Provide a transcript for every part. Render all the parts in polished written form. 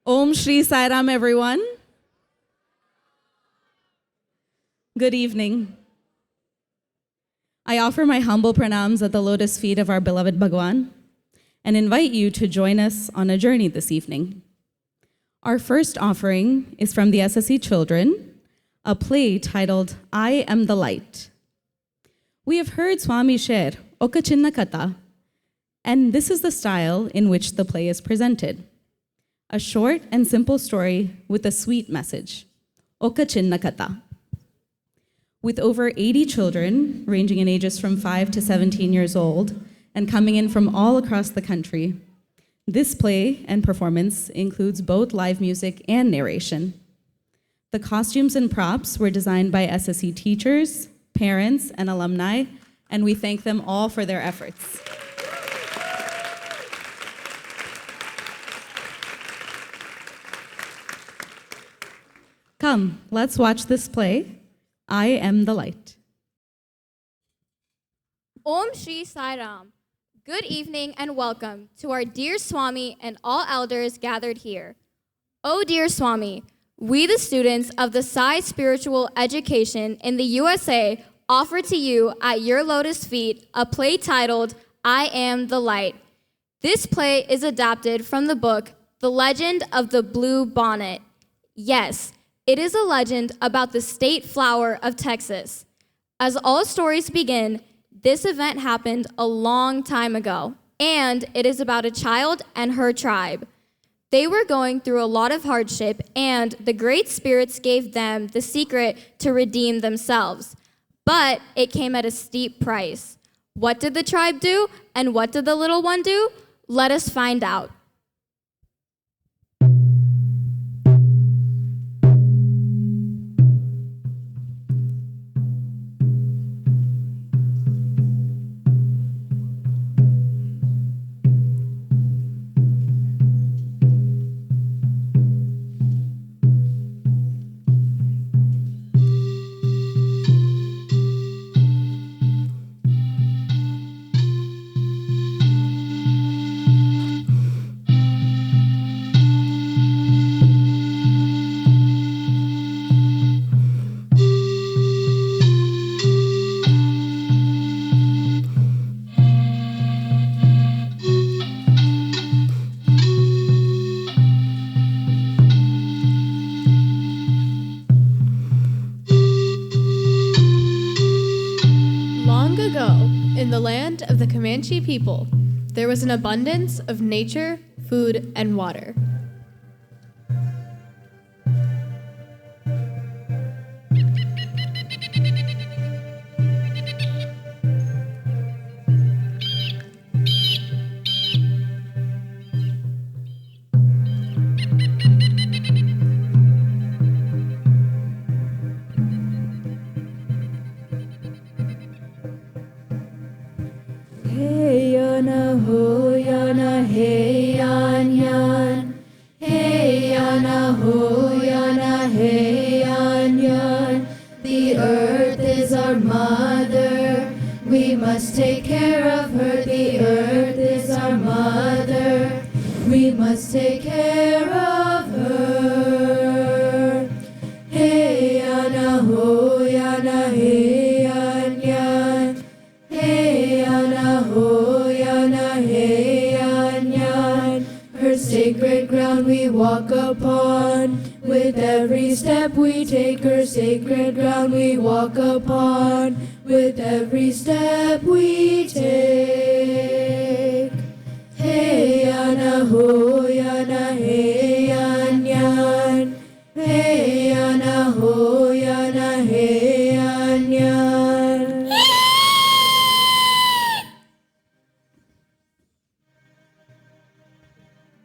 Om Shri Sai Ram, everyone. Good evening. I offer my humble pranams at the lotus feet of our beloved Bhagwan and invite you to join us on a journey this evening. Our first offering is from the SSE children, a play titled, I Am the Light. We have heard Swami share Oka Chinna Katha, and this is the style in which the play is presented. A short and simple story with a sweet message, Oka Chinna Katha. With over 80 children, ranging in ages from 5 to 17 years old, and coming in from all across the country, this play and performance includes both live music and narration. The costumes and props were designed by SSE teachers, parents, and alumni, and we thank them all for their efforts. Come, let's watch this play, I Am the Light. Om Shri Sai Ram. Good evening and welcome to our dear Swami and all elders gathered here. Oh dear Swami, we the students of the Sai Spiritual Education in the USA offer to you at your lotus feet a play titled I Am the Light. This play is adapted from the book The Legend of the Blue Bonnet. Yes, it is a legend about the state flower of Texas. As all stories begin, this event happened a long time ago, and it is about a child and her tribe. They were going through a lot of hardship, and the great spirits gave them the secret to redeem themselves. But it came at a steep price. What did the tribe do, and what did the little one do? Let us find out. In the land of the Comanche people, there was an abundance of nature, food, and water. Hey yana ho yana hey yan yan. Hey yana ho yana hey yan yan. The earth is our mother. We must take care of her. The earth is our mother. We must take care of her. Hey yana ho yana hey yan yan. Hey yana ho yana hey yan yan. Her sacred ground we walk upon. With every step we take, her sacred ground we walk upon. With every step we take. Hey yana ho yana hey yan yan. Hey yana ho yana hey yan yan.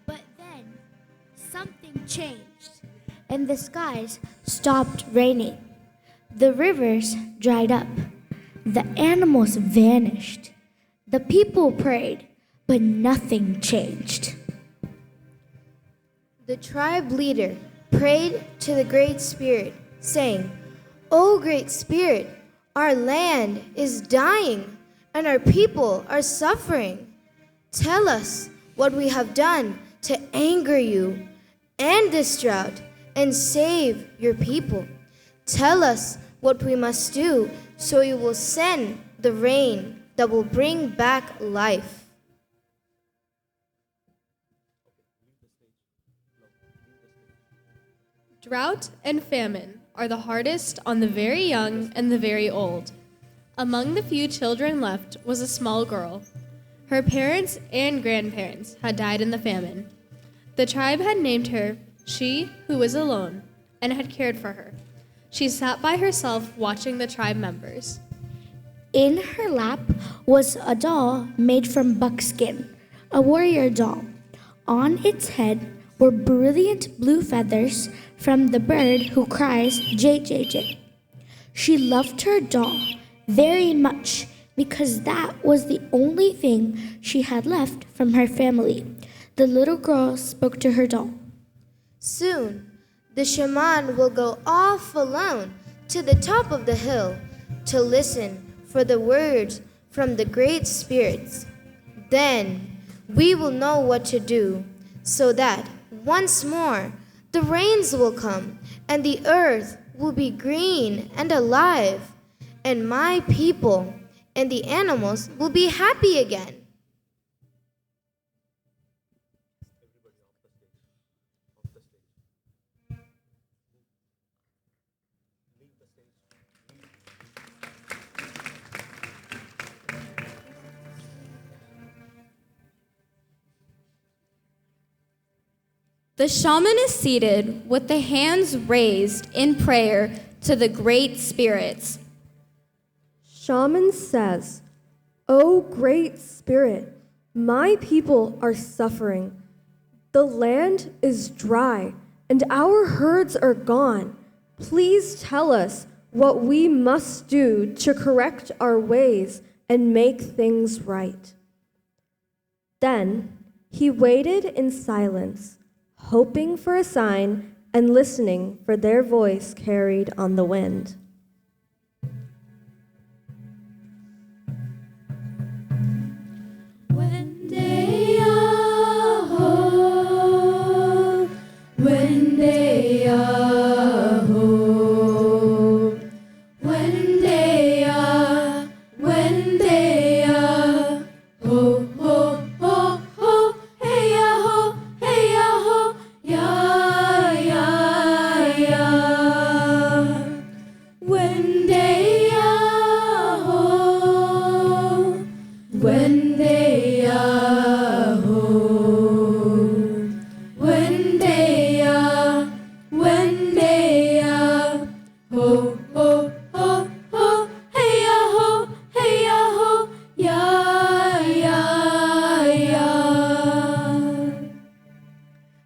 But then something changed, and the skies stopped raining. The rivers dried up. The animals vanished. The people prayed, but nothing changed. The tribe leader prayed to the Great Spirit, saying, "O Great Spirit, our land is dying and our people are suffering. Tell us what we have done to anger you end this drought and save your people. Tell us what we must do so you will send the rain that will bring back life. Drought and famine are the hardest on the very young and the very old. Among the few children left was a small girl. Her parents and grandparents had died in the famine. The tribe had named her She Who Was Alone and had cared for her. She sat by herself watching the tribe members. In her lap was a doll made from buckskin, a warrior doll. On its head were brilliant blue feathers from the bird who cries JJJ. She loved her doll very much because that was the only thing she had left from her family. The little girl spoke to her doll. Soon, the shaman will go off alone to the top of the hill to listen for the words from the great spirits. Then we will know what to do so that once more the rains will come and the earth will be green and alive, and my people and the animals will be happy again. The shaman is seated with the hands raised in prayer to the great spirits. Shaman says, "O Great Spirit, my people are suffering. The land is dry and our herds are gone. Please tell us what we must do to correct our ways and make things right." Then he waited in silence, hoping for a sign and listening for their voice carried on the wind.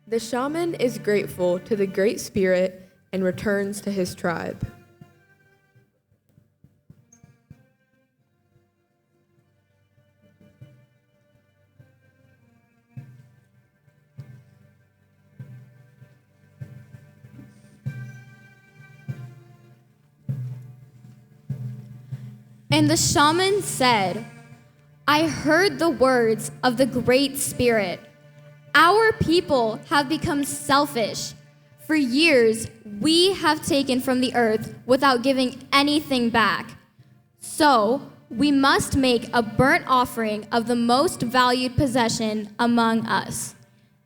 The shaman is grateful to the Great Spirit and returns to his tribe. And the shaman said, "I heard the words of the Great Spirit. Our people have become selfish. For years, we have taken from the earth without giving anything back. So, we must make a burnt offering of the most valued possession among us.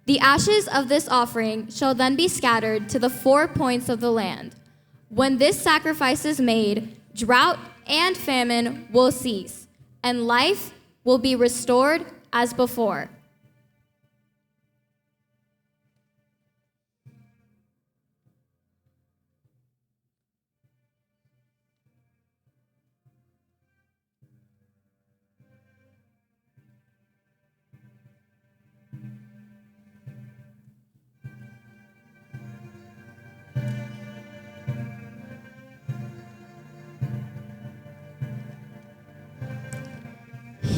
The ashes of this offering shall then be scattered to the 4 points of the land. When this sacrifice is made, drought and famine will cease, and life will be restored as before."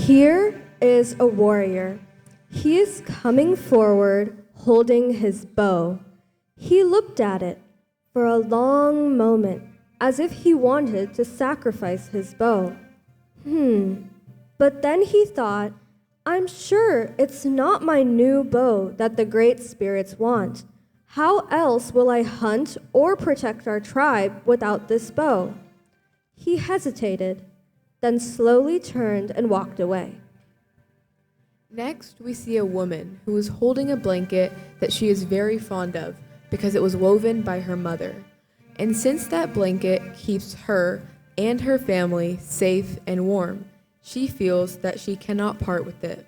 Here is a warrior. He is coming forward holding his bow. He looked at it for a long moment as if he wanted to sacrifice his bow. But then he thought, "I'm sure it's not my new bow that the great spirits want. How else will I hunt or protect our tribe without this bow?" He hesitated, then slowly turned and walked away. Next, we see a woman who is holding a blanket that she is very fond of because it was woven by her mother. And since that blanket keeps her and her family safe and warm, she feels that she cannot part with it.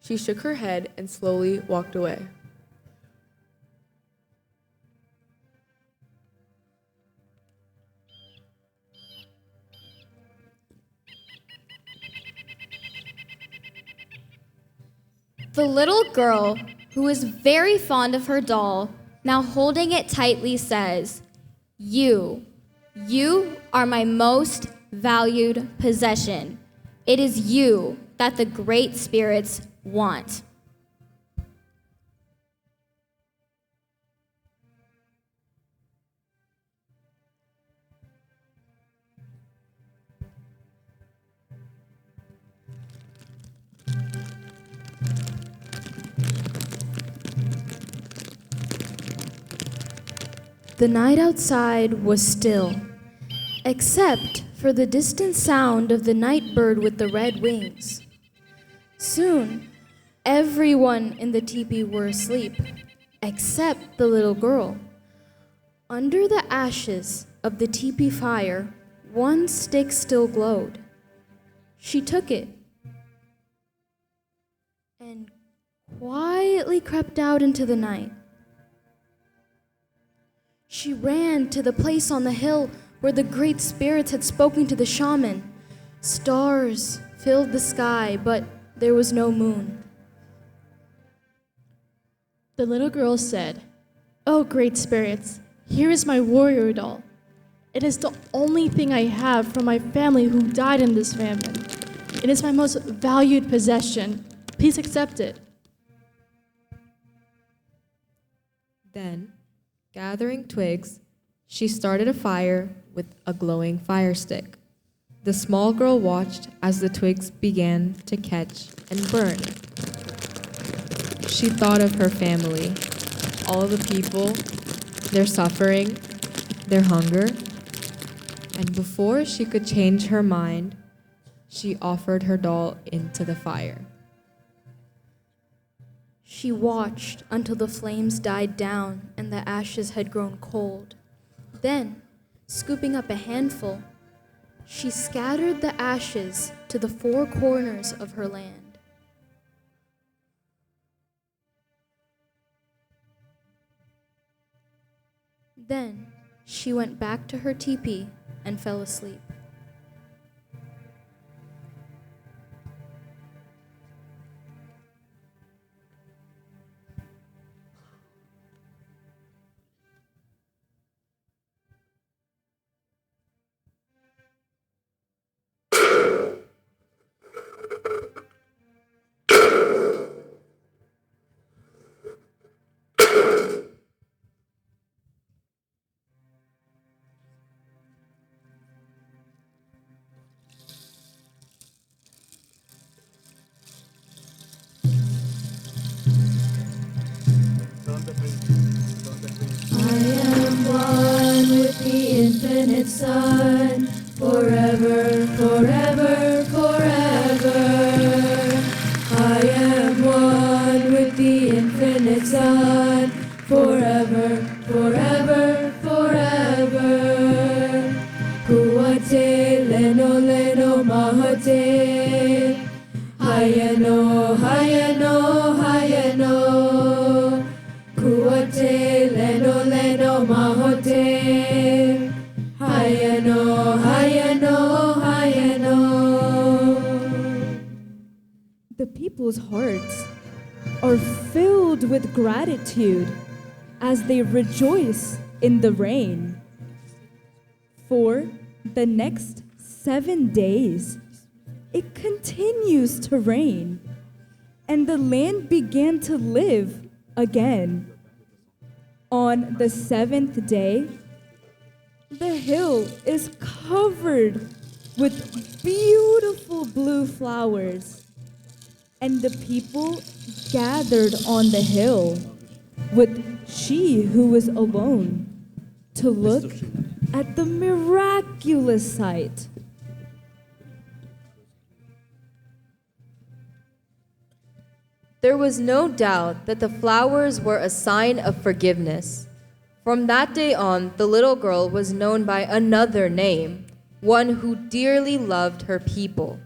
She shook her head and slowly walked away. The little girl, who is very fond of her doll, now holding it tightly, says, You are my most valued possession. It is you that the great spirits want." The night outside was still, except for the distant sound of the night bird with the red wings. Soon, everyone in the teepee were asleep, except the little girl. Under the ashes of the teepee fire, one stick still glowed. She took it and quietly crept out into the night. She ran to the place on the hill where the great spirits had spoken to the shaman. Stars filled the sky, but there was no moon. The little girl said, "Oh, great spirits, here is my warrior doll. It is the only thing I have from my family who died in this famine. It is my most valued possession. Please accept it." Then, gathering twigs, she started a fire with a glowing fire stick. The small girl watched as the twigs began to catch and burn. She thought of her family, all of the people, their suffering, their hunger, and before she could change her mind, she offered her doll into the fire. She watched until the flames died down and the ashes had grown cold. Then, scooping up a handful, she scattered the ashes to the four corners of her land. Then, she went back to her teepee and fell asleep. Infinite Sun, forever, forever, forever. I am one with the infinite Sun, forever, forever, forever. Kuate leno leno mahate, hayano, hayano, hayano. Kuate leno leno mahate, hayano, hayano, hayano. The people's hearts are filled with gratitude as they rejoice in the rain. For the next 7 days, it continues to rain, and the land began to live again. On the 7th day, the hill is covered with beautiful blue flowers, and the people gathered on the hill with she who was alone to look at the miraculous sight. There was no doubt that the flowers were a sign of forgiveness. From that day on, the little girl was known by another name, one who dearly loved her people.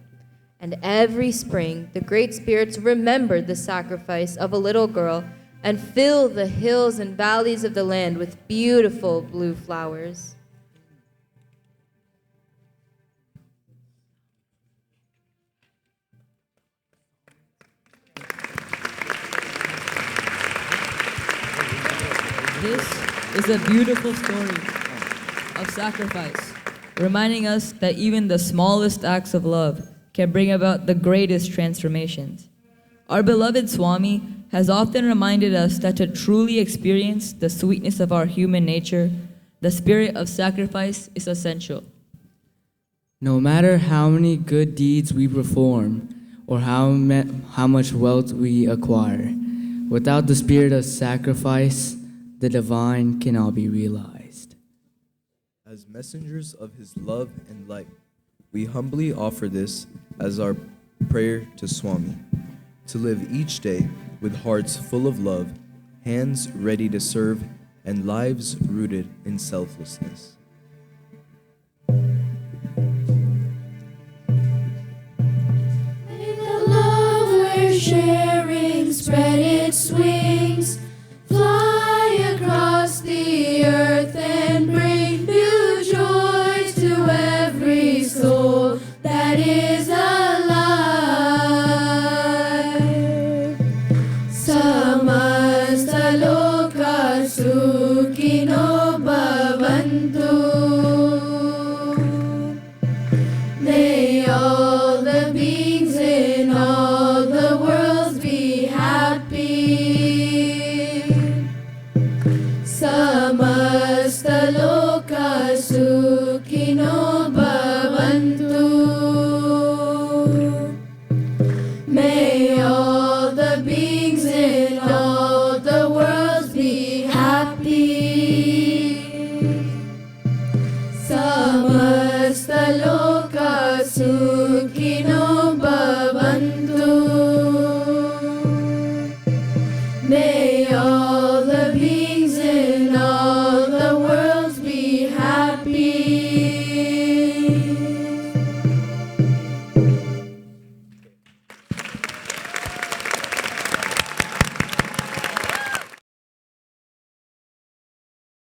And every spring, the great spirits remembered the sacrifice of a little girl and filled the hills and valleys of the land with beautiful blue flowers. This is a beautiful story of sacrifice, reminding us that even the smallest acts of love can bring about the greatest transformations. Our beloved Swami has often reminded us that to truly experience the sweetness of our human nature, the spirit of sacrifice is essential. No matter how many good deeds we perform or how much wealth we acquire, without the spirit of sacrifice, the divine cannot be realized. As messengers of his love and light, we humbly offer this as our prayer to Swami, to live each day with hearts full of love, hands ready to serve, and lives rooted in selflessness. May the love we're sharing spread its wings, fly across the earth and bring new joy to every soul that is alive. Samasta loka